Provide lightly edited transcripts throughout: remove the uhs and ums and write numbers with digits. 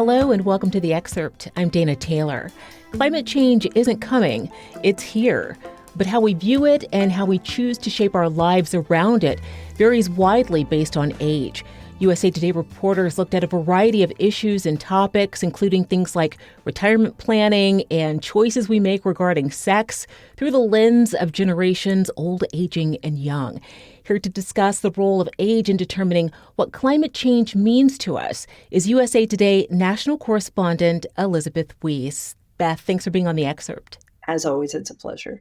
Hello and welcome to The Excerpt. I'm Dana Taylor. Climate change isn't coming, it's here. But how we view it and how we choose to shape our lives around it varies widely based on age. USA Today reporters looked at a variety of issues and topics, including things like retirement planning and choices we make regarding sex through the lens of generations old, aging, and young. Here to discuss the role of age in determining what climate change means to us is USA Today national correspondent Elizabeth Weise. Beth, thanks for being on The Excerpt. As always, it's a pleasure.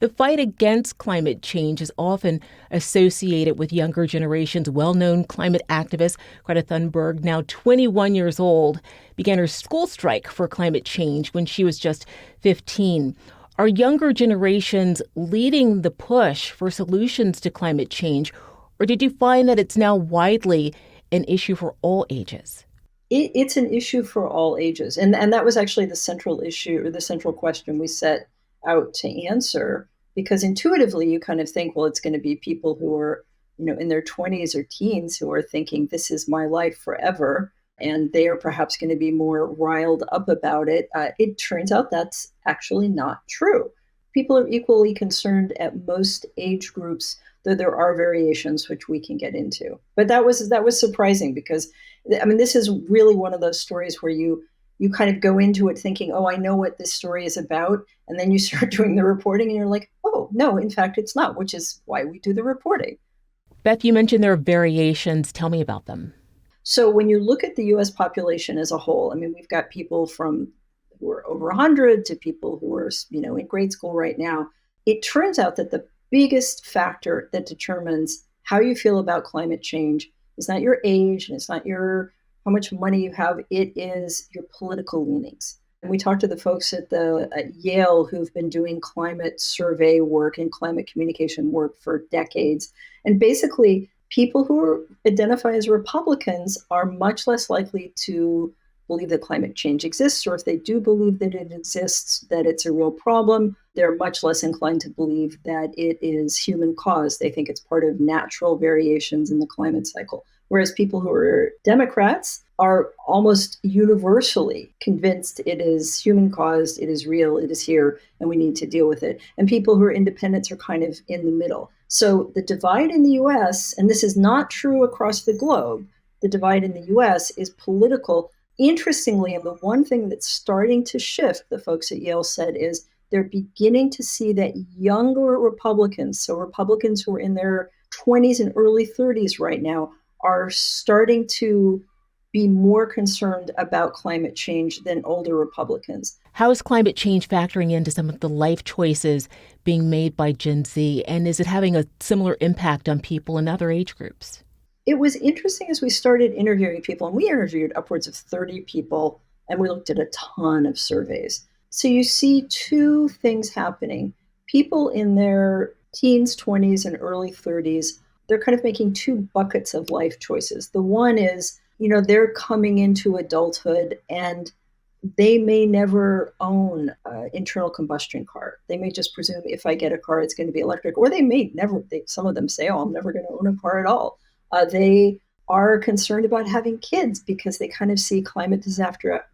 The fight against climate change is often associated with younger generations. Well-known climate activist Greta Thunberg, now 21 years old, began her school strike for climate change when she was just 15. Are younger generations leading the push for solutions to climate change, or did you find that it's now widely an issue for all ages? It's an issue for all ages. And that was actually the central issue or the central question we set out to answer, because intuitively you kind of think, well, it's going to be people who are, in their 20s or teens who are thinking this is my life forever. And they are perhaps going to be more riled up about it. It turns out that's actually not true. People are equally concerned at most age groups, though there are variations which we can get into. But that was surprising because, this is really one of those stories where you kind of go into it thinking, oh, I know what this story is about. And then you start doing the reporting and you're like, oh, no, in fact, it's not, which is why we do the reporting. Beth, you mentioned there are variations. Tell me about them. So when you look at the U.S. population as a whole, we've got people from who are over 100 to people who are, in grade school right now. It turns out that the biggest factor that determines how you feel about climate change is not your age and it's not how much money you have. It is your political leanings. And we talked to the folks at Yale who've been doing climate survey work and climate communication work for decades. And basically, people who identify as Republicans are much less likely to believe that climate change exists, or if they do believe that it exists, that it's a real problem, they're much less inclined to believe that it is human caused. They think it's part of natural variations in the climate cycle. Whereas people who are Democrats are almost universally convinced it is human caused, it is real, it is here, and we need to deal with it. And people who are independents are kind of in the middle. So the divide in the US, and this is not true across the globe, the divide in the US is political. Interestingly, and the one thing that's starting to shift, the folks at Yale said, is they're beginning to see that younger Republicans, so Republicans who are in their 20s and early 30s right now, are starting to be more concerned about climate change than older Republicans. How is climate change factoring into some of the life choices being made by Gen Z? And is it having a similar impact on people in other age groups? It was interesting as we started interviewing people, and we interviewed upwards of 30 people, and we looked at a ton of surveys. So you see two things happening. People in their teens, 20s, and early 30s, they're kind of making two buckets of life choices. The one is, they're coming into adulthood and they may never own an internal combustion car. They may just presume if I get a car, it's going to be electric, or they may never, some of them say, oh, I'm never going to own a car at all. They are concerned about having kids because they kind of see climate disaster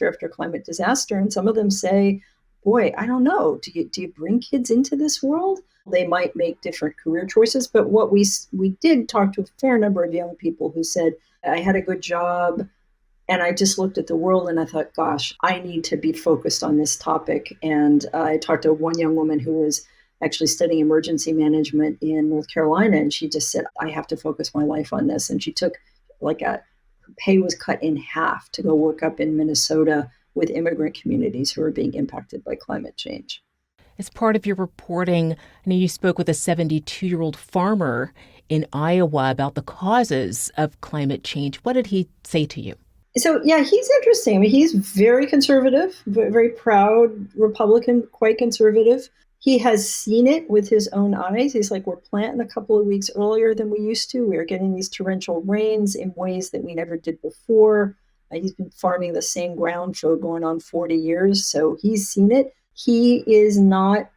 after climate disaster. And some of them say, boy, I don't know, do you bring kids into this world? They might make different career choices. But what we did talk to a fair number of young people who said, I had a good job and I just looked at the world and I thought, gosh, I need to be focused on this topic. And I talked to one young woman who was actually studying emergency management in North Carolina. And she just said, I have to focus my life on this. And she took her pay was cut in half to go work up in Minnesota with immigrant communities who are being impacted by climate change. As part of your reporting, I know you spoke with a 72-year-old farmer in Iowa about the causes of climate change. What did he say to you? So, yeah, he's interesting. He's very conservative, very proud Republican, quite conservative. He has seen it with his own eyes. He's like, we're planting a couple of weeks earlier than we used to. We're getting these torrential rains in ways that we never did before. He's been farming the same ground for going on 40 years. So he's seen it. He is not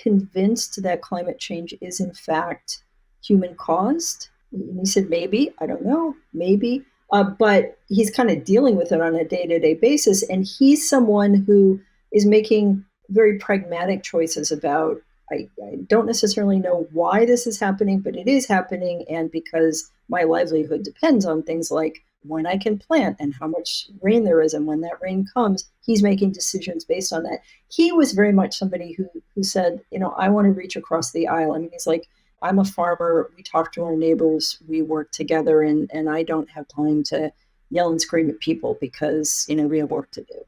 convinced that climate change is in fact human caused. He said, maybe, I don't know, maybe. But he's kind of dealing with it on a day-to-day basis. And he's someone who is making very pragmatic choices about, I don't necessarily know why this is happening, but it is happening. And because my livelihood depends on things like when I can plant and how much rain there is, and when that rain comes, he's making decisions based on that. He was very much somebody who said, I want to reach across the aisle. I mean, he's like, I'm a farmer. We talk to our neighbors. We work together, and I don't have time to yell and scream at people because, we have work to do.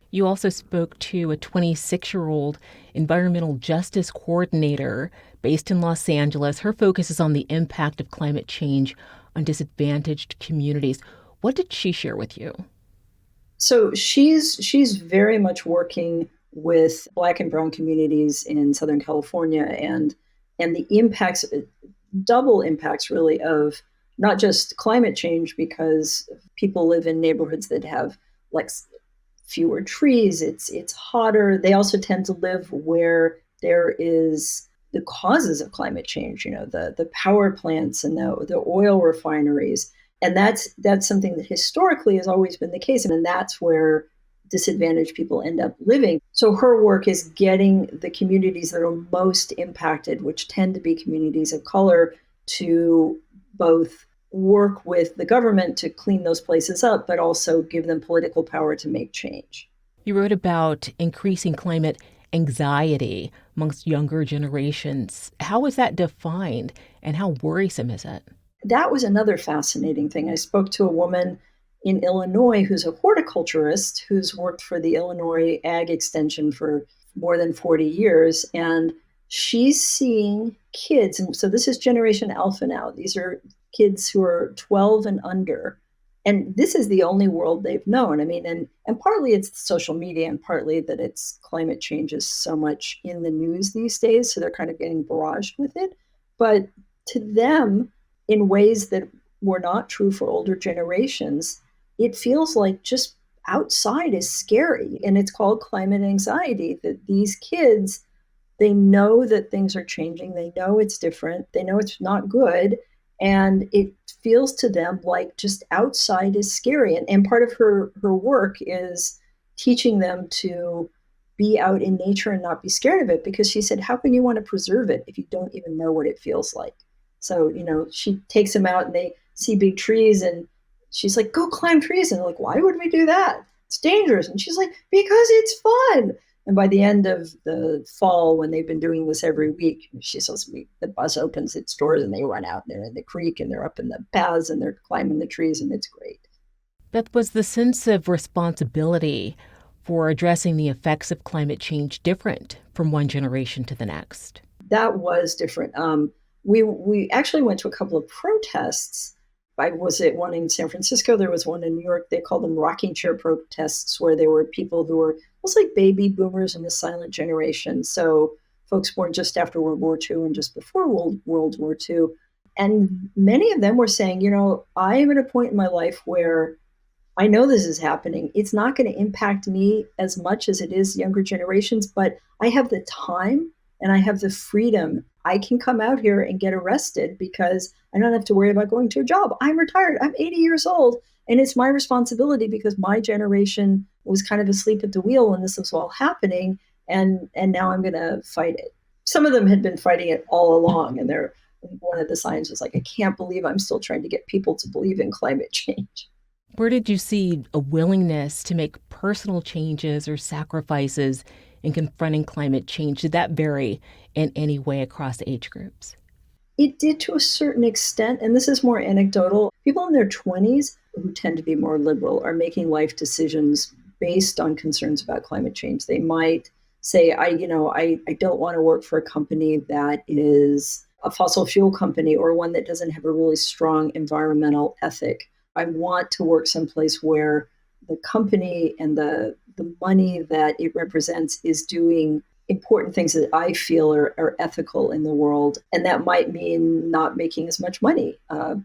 You also spoke to a 26-year-old environmental justice coordinator based in Los Angeles. Her focus is on the impact of climate change on disadvantaged communities. What did she share with you? So she's very much working with Black and Brown communities in Southern California, and the impacts, double impacts really, of not just climate change, because people live in neighborhoods that have like fewer trees, it's hotter. They also tend to live where there is the causes of climate change, the power plants and the oil refineries. And that's something that historically has always been the case. And that's where disadvantaged people end up living. So her work is getting the communities that are most impacted, which tend to be communities of color, to both work with the government to clean those places up, but also give them political power to make change. You wrote about increasing climate anxiety amongst younger generations. How is that defined, and how worrisome is it? That was another fascinating thing. I spoke to a woman in Illinois who's a horticulturist who's worked for the Illinois Ag Extension for more than 40 years. And she's seeing kids. And so this is Generation Alpha now. These are kids who are 12 and under. And this is the only world they've known. I mean, and partly it's social media, and partly that it's climate change is so much in the news these days. So they're kind of getting barraged with it. But to them, in ways that were not true for older generations, it feels like just outside is scary. And it's called climate anxiety, that these kids, they know that things are changing. They know it's different. They know it's not good. And it feels to them like just outside is scary. And part of her work is teaching them to be out in nature and not be scared of it, because she said, how can you want to preserve it if you don't even know what it feels like? So, she takes them out and they see big trees, and she's like, go climb trees. And they're like, why would we do that? It's dangerous. And she's like, because it's fun. And by the end of the fall, when they've been doing this every week, she says, the bus opens its doors and they run out and they're in the creek and they're up in the paths and they're climbing the trees, and it's great. Beth, was the sense of responsibility for addressing the effects of climate change different from one generation to the next? That was different. We actually went to a couple of protests. I was at one in San Francisco. There was one in New York. They called them rocking chair protests, where there were people who were almost like baby boomers and the silent generation. So folks born just after World War II and just before World War II. And many of them were saying, I am at a point in my life where I know this is happening. It's not going to impact me as much as it is younger generations, but I have the time and I have the freedom. I can come out here and get arrested because I don't have to worry about going to a job. I'm retired. I'm 80 years old. And it's my responsibility because my generation was kind of asleep at the wheel when this was all happening. And now I'm going to fight it. Some of them had been fighting it all along. And one of the signs was like, I can't believe I'm still trying to get people to believe in climate change. Where did you see a willingness to make personal changes or sacrifices in confronting climate change? Did that vary in any way across age groups? It did to a certain extent, and this is more anecdotal. People in their 20s who tend to be more liberal are making life decisions based on concerns about climate change. They might say, I don't want to work for a company that is a fossil fuel company or one that doesn't have a really strong environmental ethic. I want to work someplace where the company and the money that it represents is doing important things that I feel are ethical in the world. And that might mean not making as much money,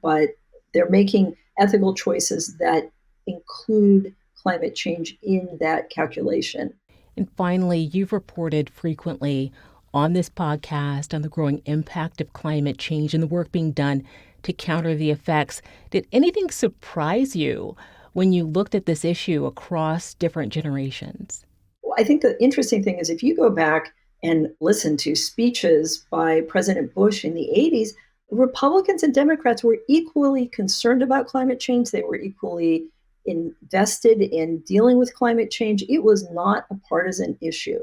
but they're making ethical choices that include climate change in that calculation. And finally, you've reported frequently on this podcast on the growing impact of climate change and the work being done to counter the effects. Did anything surprise you when you looked at this issue across different generations? Well, I think the interesting thing is if you go back and listen to speeches by President Bush in the 80s, Republicans and Democrats were equally concerned about climate change. They were equally invested in dealing with climate change. It was not a partisan issue.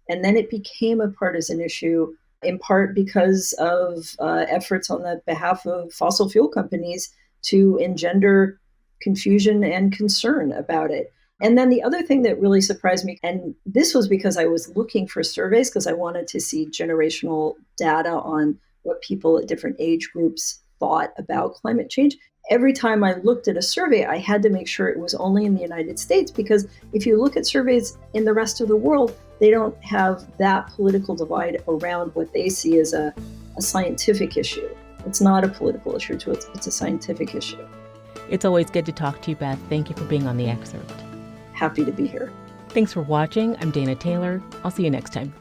And then it became a partisan issue in part because of efforts on the behalf of fossil fuel companies to engender confusion and concern about it. And then the other thing that really surprised me, and this was because I was looking for surveys because I wanted to see generational data on what people at different age groups thought about climate change. Every time I looked at a survey, I had to make sure it was only in the United States, because if you look at surveys in the rest of the world, they don't have that political divide around what they see as a scientific issue. It's not a political issue, it's a scientific issue. It's always good to talk to you, Beth. Thank you for being on The Excerpt. Happy to be here. Thanks for watching. I'm Dana Taylor. I'll see you next time.